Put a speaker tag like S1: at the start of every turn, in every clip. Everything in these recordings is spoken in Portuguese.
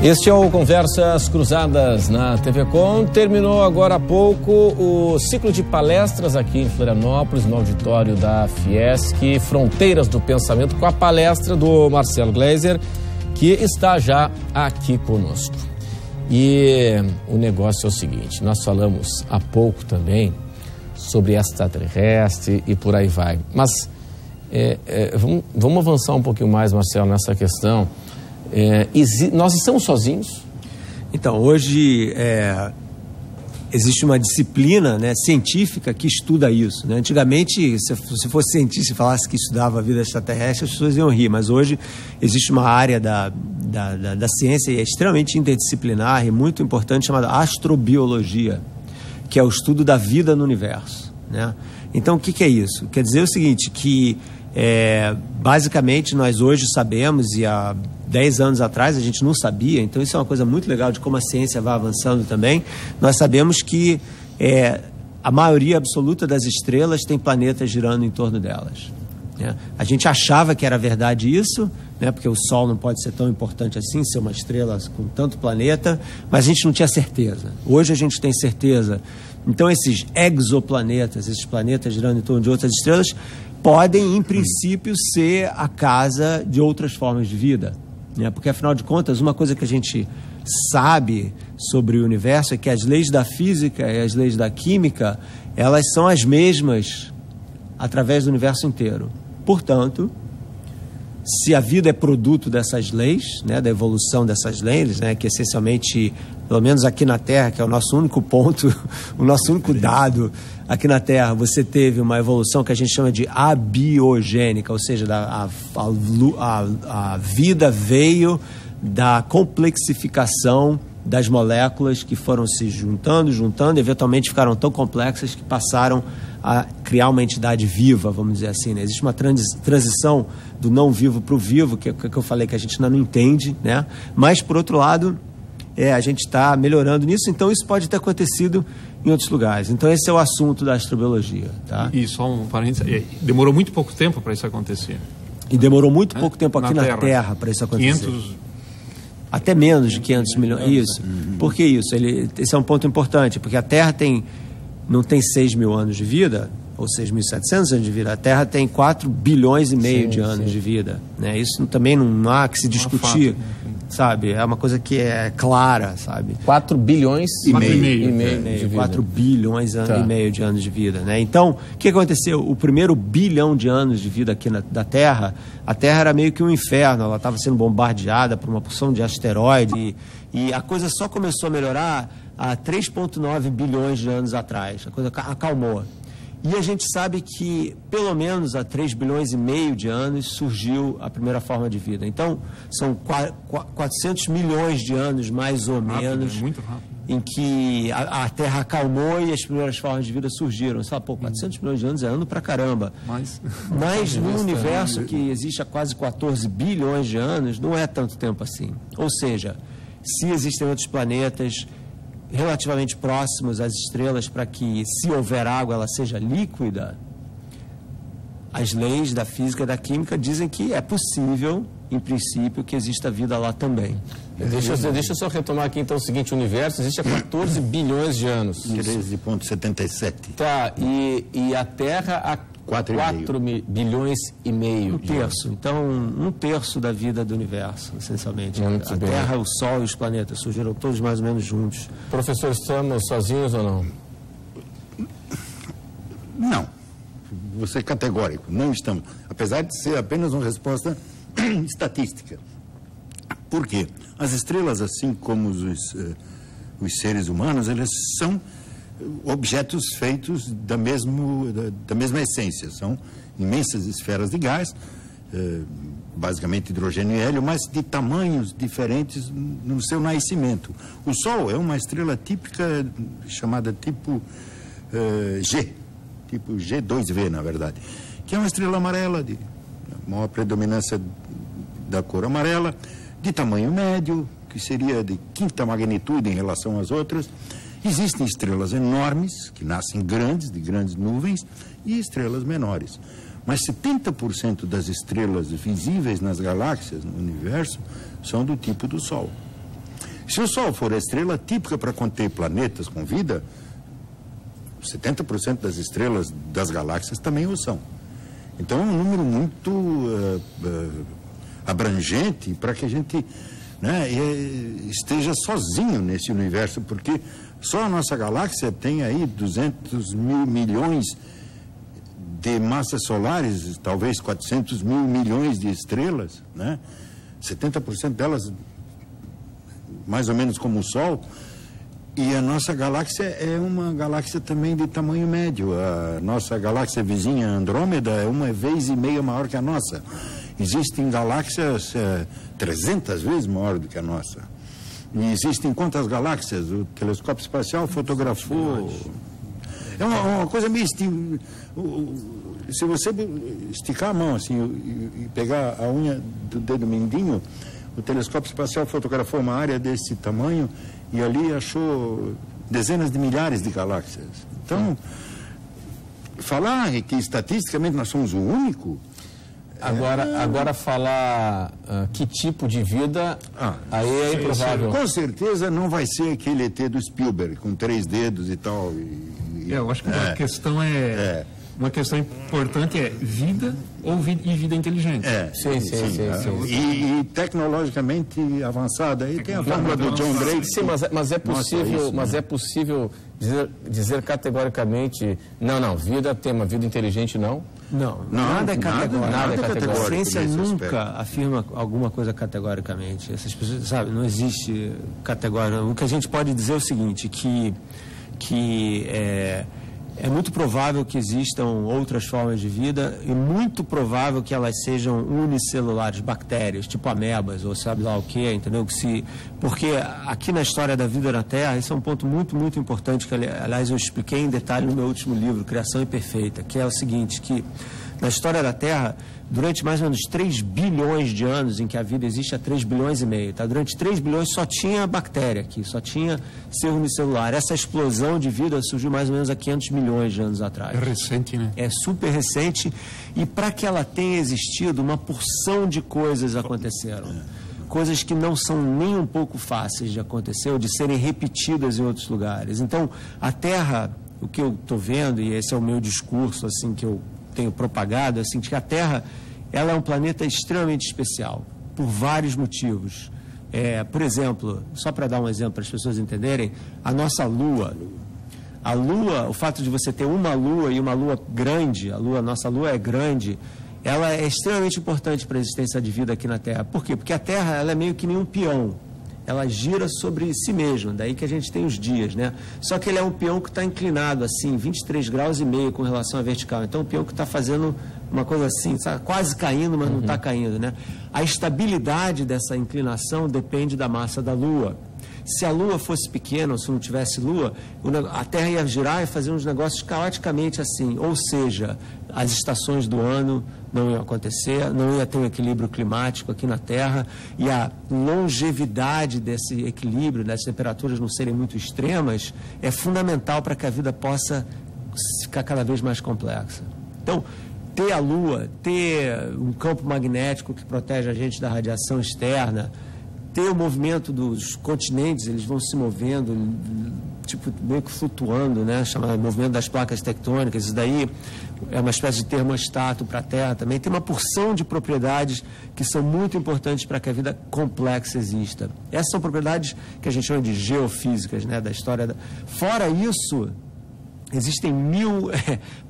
S1: Este é o Conversas Cruzadas na TV Com. Terminou agora há pouco o ciclo de palestras aqui em Florianópolis, no auditório da Fiesc, Fronteiras do Pensamento, com a palestra do Marcelo Gleiser, que está já aqui conosco. E o negócio é o seguinte, nós falamos há pouco também sobre extraterrestre e por aí vai. Mas vamos avançar um pouquinho mais, Marcelo, nessa questão. Nós estamos sozinhos?
S2: Então, hoje existe uma disciplina, né, científica que estuda isso, né? Antigamente, se fosse cientista e falasse que estudava a vida extraterrestre, as pessoas iam rir, mas hoje existe uma área da ciência extremamente interdisciplinar e muito importante chamada astrobiologia, que é o estudo da vida no universo, né? Então, o que é isso? Quer dizer o seguinte, que basicamente nós hoje sabemos, e há 10 anos atrás a gente não sabia, então isso é uma coisa muito legal de como a ciência vai avançando também. Nós sabemos que a maioria absoluta das estrelas tem planetas girando em torno delas, né? A gente achava que era verdade isso, né, porque o Sol não pode ser tão importante assim, ser uma estrela com tanto planeta, mas a gente não tinha certeza. Hoje a gente tem certeza. Então esses exoplanetas, esses planetas girando em torno de outras estrelas, podem, em princípio, ser a casa de outras formas de vida, né? Porque, afinal de contas, uma coisa que a gente sabe sobre o universo é que as leis da física e as leis da química, elas são as mesmas através do universo inteiro. Portanto, se a vida é produto dessas leis, né, da evolução dessas leis, né, que essencialmente, pelo menos aqui na Terra, que é o nosso único ponto, o nosso único dado, aqui na Terra você teve uma evolução que a gente chama de abiogênica, ou seja, a vida veio da complexificação das moléculas que foram se juntando, e eventualmente ficaram tão complexas que passaram a criar uma entidade viva, vamos dizer assim, né? Existe uma transição do não vivo para o vivo, que eu falei que a gente ainda não entende, né? Mas, por outro lado, a gente está melhorando nisso, então isso pode ter acontecido em outros lugares. Então esse é o assunto da astrobiologia, tá?
S3: E só um parênteses, demorou muito pouco tempo para isso acontecer.
S2: E demorou muito pouco tempo aqui na Terra para isso acontecer. Até menos de 500 milhões. Isso. Por que isso? Esse é um ponto importante, porque a Terra não tem 6 mil anos de vida, ou 6.700 anos de vida. A Terra tem 4 bilhões e meio de anos de vida, né? Isso também não há que se discutir, sabe? É uma coisa que é clara, sabe?
S1: 4 bilhões e meio de vida.
S2: 4 bilhões e meio de anos de vida, né? Então, o que aconteceu? O primeiro bilhão de anos de vida aqui da Terra, a Terra era meio que um inferno, ela estava sendo bombardeada por uma porção de asteroides e a coisa só começou a melhorar há 3,9 bilhões de anos atrás. A coisa acalmou. E a gente sabe que, pelo menos há 3 bilhões e meio de anos, surgiu a primeira forma de vida. Então, são 400 milhões de anos, mais ou menos,
S3: muito rápido,
S2: em que a Terra acalmou e as primeiras formas de vida surgiram. Você fala, 400 milhões de anos é ano pra caramba. Mas no universo que existe há quase 14 bilhões de anos, não é tanto tempo assim. Ou seja, se existem outros planetas relativamente próximos às estrelas para que, se houver água, ela seja líquida, as leis da física e da química dizem que é possível, em princípio, que exista vida lá também.
S1: Deixa eu só retomar aqui, então, o seguinte: o universo existe há 14 bilhões de anos.
S4: 13,77.
S1: Tá, e a Terra há 4 bilhões e meio.
S2: Um terço. Então, um terço da vida do universo, essencialmente. A Terra, o Sol e os planetas surgiram todos mais ou menos juntos.
S1: Professor, estamos sozinhos ou não?
S4: Não. Vou ser categórico. Não estamos. Apesar de ser apenas uma resposta estatística. Por quê? As estrelas, assim como os seres humanos, eles são objetos feitos da mesma essência. São imensas esferas de gás, basicamente hidrogênio e hélio, mas de tamanhos diferentes no seu nascimento. O Sol é uma estrela típica chamada tipo G, tipo G2V, na verdade, que é uma estrela amarela, de maior predominância da cor amarela, de tamanho médio, que seria de quinta magnitude em relação às outras. Existem estrelas enormes, que nascem grandes, de grandes nuvens, e estrelas menores. Mas 70% das estrelas visíveis nas galáxias, no universo, são do tipo do Sol. Se o Sol for a estrela típica para conter planetas com vida, 70% das estrelas das galáxias também o são. Então é um número muito abrangente para que a gente, né, esteja sozinho nesse universo, porque só a nossa galáxia tem aí 200 mil milhões de massas solares, talvez 400 mil milhões de estrelas, né? 70% delas mais ou menos como o Sol. E a nossa galáxia é uma galáxia também de tamanho médio. A nossa galáxia vizinha Andrômeda é 1,5 vezes maior que a nossa. Existem galáxias 300 vezes maior do que a nossa. E existem quantas galáxias? O telescópio espacial fotografou... É uma coisa meio... Se você esticar a mão assim e pegar a unha do dedo mindinho, o telescópio espacial fotografou uma área desse tamanho e ali achou dezenas de milhares de galáxias. Então, falar que estatisticamente nós somos o único...
S1: Agora falar que tipo de vida, aí é improvável.
S4: Com certeza não vai ser aquele ET do Spielberg, com 3 dedos e tal.
S3: Eu acho que uma questão uma questão importante é vida e vida inteligente.
S1: Sim.
S4: E tecnologicamente avançada. Aí tem a fórmula do John Drake.
S1: Sim, mas é possível dizer categoricamente, não, vida tem uma vida inteligente, não?
S2: Não, nada é categórico.
S1: Nada é categórico.
S2: A ciência nunca afirma alguma coisa categoricamente. Essas pessoas, sabe, não existe categórico. O que a gente pode dizer é o seguinte, que é muito provável que existam outras formas de vida e muito provável que elas sejam unicelulares, bactérias, tipo amebas ou sabe lá o que, entendeu? Porque aqui na história da vida na Terra, esse é um ponto muito, muito importante que, aliás, eu expliquei em detalhe no meu último livro, Criação Imperfeita, que é o seguinte, que na história da Terra, durante mais ou menos 3 bilhões de anos em que a vida existe, há 3 bilhões e meio, tá? Durante 3 bilhões só tinha bactéria aqui, só tinha ser unicelular. Essa explosão de vida surgiu mais ou menos há 500 milhões de anos atrás.
S3: É recente, né?
S2: É super recente e para que ela tenha existido, uma porção de coisas aconteceram. Coisas que não são nem um pouco fáceis de acontecer ou de serem repetidas em outros lugares. Então, a Terra, o que eu estou vendo, e esse é o meu discurso, assim, que eu tenho propagado, assim, que a Terra, ela é um planeta extremamente especial, por vários motivos. Por exemplo, só para dar um exemplo para as pessoas entenderem, a nossa Lua. A Lua, o fato de você ter uma Lua e uma Lua grande, a nossa Lua é grande, ela é extremamente importante para a existência de vida aqui na Terra. Por quê? Porque a Terra, ela é meio que nem um peão. Ela gira sobre si mesma, daí que a gente tem os dias, né? Só que ele é um peão que está inclinado, assim, 23 graus e meio com relação à vertical. Então, um peão que está fazendo uma coisa assim, sabe? Quase caindo, mas não está caindo, né? A estabilidade dessa inclinação depende da massa da Lua. Se a Lua fosse pequena, ou se não tivesse Lua, a Terra ia girar e fazer uns negócios caoticamente assim. Ou seja, as estações do ano não iam acontecer, não ia ter um equilíbrio climático aqui na Terra, e a longevidade desse equilíbrio, das temperaturas não serem muito extremas, é fundamental para que a vida possa ficar cada vez mais complexa. Então, ter a Lua, ter um campo magnético que protege a gente da radiação externa, ter o movimento dos continentes, eles vão se movendo, tipo, meio que flutuando, né? Chamado movimento das placas tectônicas, isso daí é uma espécie de termostato para a Terra também. Tem uma porção de propriedades que são muito importantes para que a vida complexa exista. Essas são propriedades que a gente chama de geofísicas, né? Da história. Fora isso, existem 1000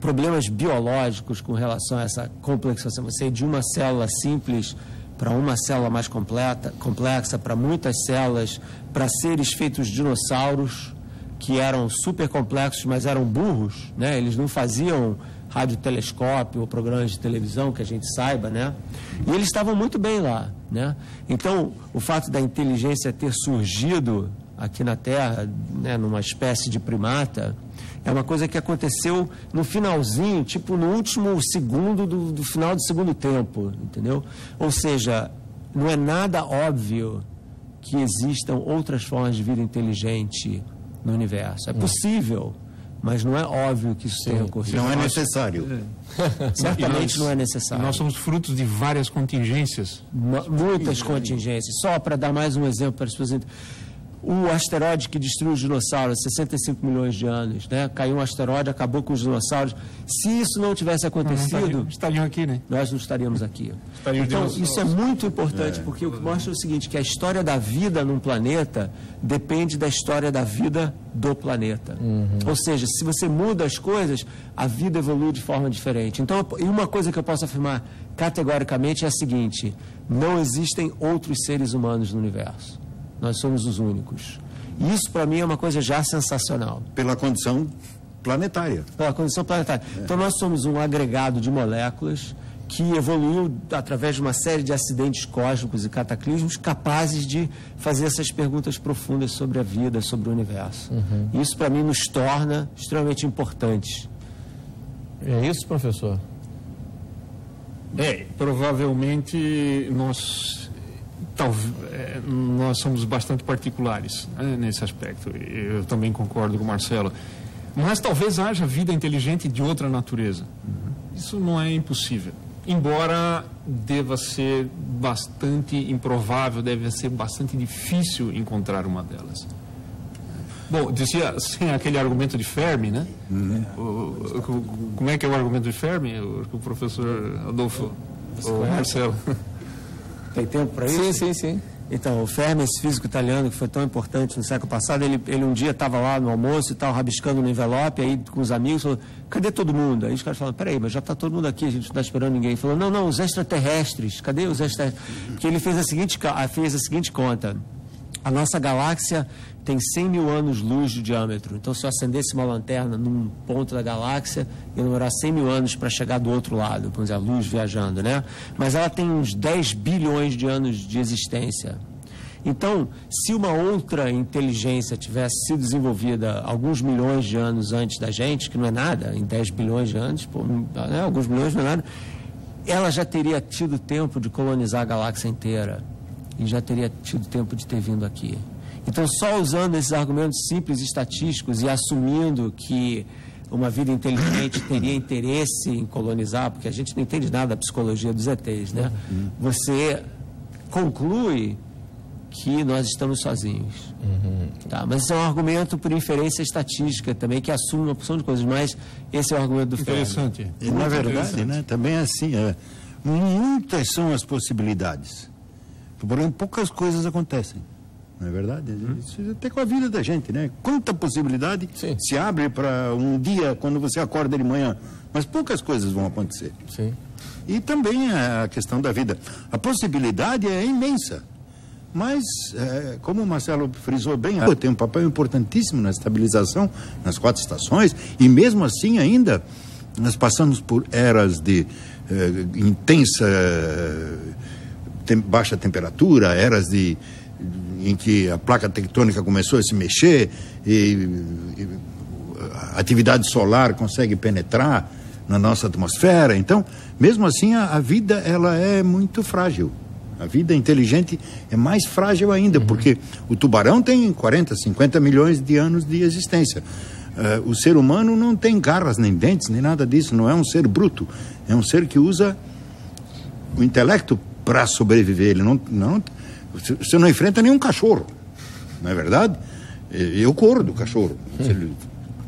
S2: problemas biológicos com relação a essa complexação. Você ir de uma célula simples para uma célula mais complexa, para muitas células, para seres feitos dinossauros, que eram super complexos, mas eram burros, né? Eles não faziam radiotelescópio ou programas de televisão, que a gente saiba, né? E eles estavam muito bem lá, né? Então, o fato da inteligência ter surgido aqui na Terra, né, numa espécie de primata, é uma coisa que aconteceu no finalzinho, tipo no último segundo do final do segundo tempo, entendeu? Ou seja, não é nada óbvio que existam outras formas de vida inteligente no universo. É possível, mas não é óbvio que isso tenha ocorrido.
S4: Não é necessário.
S2: Certamente não é necessário.
S3: Nós somos frutos de várias contingências.
S2: Muitas contingências. Só para dar mais um exemplo para as pessoas entenderem. O asteroide que destruiu os dinossauros, 65 milhões de anos, né? Caiu um asteroide, acabou com os dinossauros. Se isso não tivesse acontecido,
S3: estariam aqui, né?
S2: Nós não estaríamos aqui. Então, isso é muito importante, porque o que mostra é o seguinte, que a história da vida num planeta depende da história da vida do planeta. Ou seja, se você muda as coisas, a vida evolui de forma diferente. Então, e uma coisa que eu posso afirmar categoricamente é a seguinte: não existem outros seres humanos no universo. Nós somos os únicos. E isso, para mim, é uma coisa já sensacional.
S4: Pela condição planetária.
S2: Pela condição planetária. Então, nós somos um agregado de moléculas que evoluiu através de uma série de acidentes cósmicos e cataclismos capazes de fazer essas perguntas profundas sobre a vida, sobre o universo. Isso, para mim, nos torna extremamente importantes.
S1: É isso, professor?
S3: Provavelmente nós somos bastante particulares, né, nesse aspecto. Eu também concordo com o Marcelo. Mas talvez haja vida inteligente de outra natureza. Isso não é impossível. Embora deva ser bastante improvável, deve ser bastante difícil encontrar uma delas. Bom, dizia sem aquele argumento de Fermi, né? Como é que é o argumento de Fermi? O professor Adolfo, o Marcelo.
S2: Tem tempo para isso?
S1: Sim.
S2: Então, o Fermi, esse físico italiano que foi tão importante no século passado, ele um dia estava lá no almoço e tal, rabiscando no envelope, aí com os amigos, falou: cadê todo mundo? Aí os caras falaram: peraí, mas já está todo mundo aqui, a gente não está esperando ninguém. Ele falou: não, os extraterrestres, cadê os extraterrestres? Porque ele fez a seguinte conta: a nossa galáxia tem 100 mil anos-luz de diâmetro. Então, se eu acendesse uma lanterna num ponto da galáxia, ia demorar 100 mil anos para chegar do outro lado, vamos dizer, a luz viajando, né? Mas ela tem uns 10 bilhões de anos de existência. Então, se uma outra inteligência tivesse sido desenvolvida alguns milhões de anos antes da gente, que não é nada, em 10 bilhões de anos, alguns milhões não é nada, ela já teria tido tempo de colonizar a galáxia inteira e já teria tido tempo de ter vindo aqui. Então, só usando esses argumentos simples e estatísticos e assumindo que uma vida inteligente teria interesse em colonizar, porque a gente não entende nada da psicologia dos ETs, né? Você conclui que nós estamos sozinhos. Tá? Mas esse é um argumento por inferência estatística também, que assume uma porção de coisas, mas esse é o argumento do Fermi.
S3: Interessante.
S4: E, na verdade, né, também é assim, muitas são as possibilidades. Porém, poucas coisas acontecem. Não é verdade? Isso até com a vida da gente, né? Quanta possibilidade se abre para um dia quando você acorda de manhã, mas poucas coisas vão acontecer.
S1: Sim.
S4: E também a questão da vida. A possibilidade é imensa, mas, como o Marcelo frisou bem, tem um papel importantíssimo na estabilização nas 4 estações, e mesmo assim ainda nós passamos por eras de intensa baixa temperatura, eras em que a placa tectônica começou a se mexer e a atividade solar consegue penetrar na nossa atmosfera. Então, mesmo assim, a vida ela é muito frágil. A vida inteligente é mais frágil ainda, porque o tubarão tem 40, 50 milhões de anos de existência. O ser humano não tem garras, nem dentes, nem nada disso. Não é um ser bruto. É um ser que usa o intelecto para sobreviver. Ele você não enfrenta nenhum cachorro, não é verdade? Eu corro do cachorro.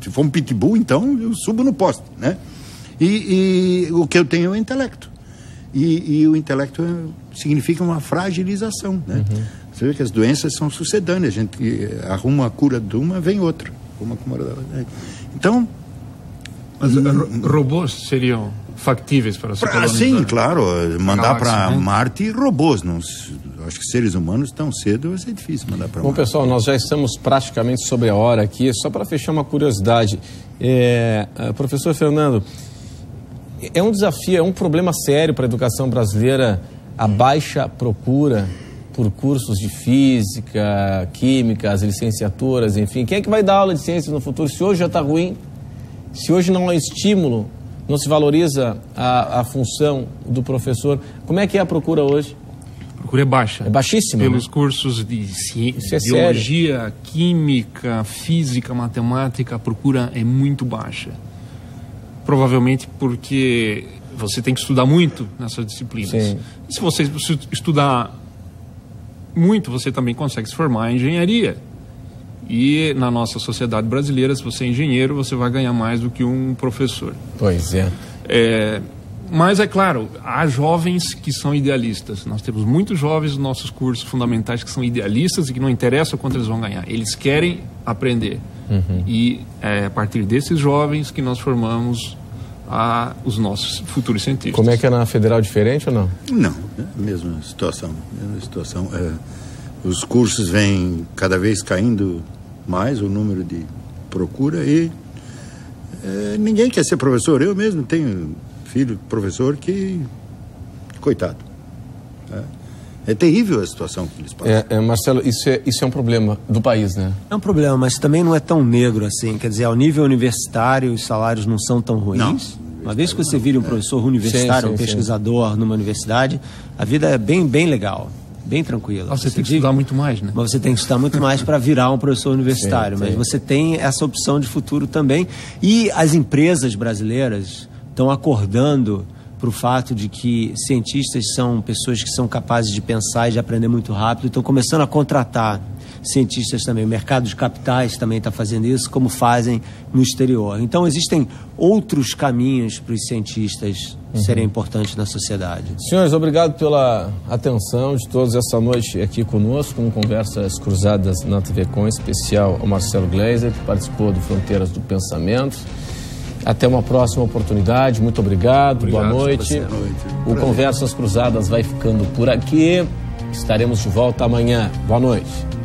S4: Se for um pitbull, então eu subo no poste, né? E o que eu tenho é o intelecto. E o intelecto significa uma fragilização, né? Você vê que as doenças são sucedâneas. A gente arruma a cura de uma, vem outra. Então...
S3: Mas robôs seriam factíveis para se colonizar?
S4: Sim, claro. Mandar para Marte robôs. Não, acho que seres humanos tão cedo vai ser difícil mandar para Marte.
S1: Bom, pessoal, nós já estamos praticamente sobre a hora aqui. Só para fechar uma curiosidade. Professor Fernando, é um desafio, é um problema sério para a educação brasileira a baixa procura por cursos de física, química, as licenciaturas, enfim. Quem é que vai dar aula de ciências no futuro? Se hoje já está ruim, se hoje não há estímulo, não se valoriza a função do professor, como é que é a procura hoje?
S3: A procura é baixa.
S1: É baixíssima.
S3: Pelos cursos de ciência, biologia, química, física, matemática, a procura é muito baixa. Provavelmente porque você tem que estudar muito nessas disciplinas.
S1: Sim.
S3: Se você estudar muito, você também consegue se formar em engenharia. E na nossa sociedade brasileira, se você é engenheiro, você vai ganhar mais do que um professor.
S1: Pois é.
S3: Mas, é claro, há jovens que são idealistas. Nós temos muitos jovens nos nossos cursos fundamentais que são idealistas e que não interessa quanto eles vão ganhar. Eles querem aprender. E é a partir desses jovens que nós formamos os nossos futuros cientistas.
S1: Como é que é na Federal, diferente ou não?
S4: Não, é a mesma situação. Os cursos vêm cada vez caindo mais, o número de procura, e ninguém quer ser professor. Eu mesmo tenho filho professor que, coitado, é terrível a situação que eles passam.
S1: Marcelo, isso é um problema do país, né?
S2: É um problema, mas também não é tão negro assim. Quer dizer, ao nível universitário, os salários não são tão ruins.
S4: Não.
S2: Uma vez que você vira um professor universitário, um pesquisador numa universidade, a vida é bem legal, bem tranquila.
S3: Você tem que estudar muito mais, né?
S2: Mas você tem que estudar muito mais para virar um professor universitário. Mas você tem essa opção de futuro também. E as empresas brasileiras estão acordando para o fato de que cientistas são pessoas que são capazes de pensar e de aprender muito rápido, estão começando a contratar cientistas também. O mercado de capitais também está fazendo isso, como fazem no exterior. Então, existem outros caminhos para os cientistas serem importantes na sociedade.
S1: Senhores, obrigado pela atenção de todos essa noite aqui conosco, no Conversas Cruzadas na TV Com, especial ao Marcelo Gleiser, que participou do Fronteiras do Pensamento. Até uma próxima oportunidade. Muito obrigado. Boa noite. O Conversas Cruzadas vai ficando por aqui. Estaremos de volta amanhã. Boa noite.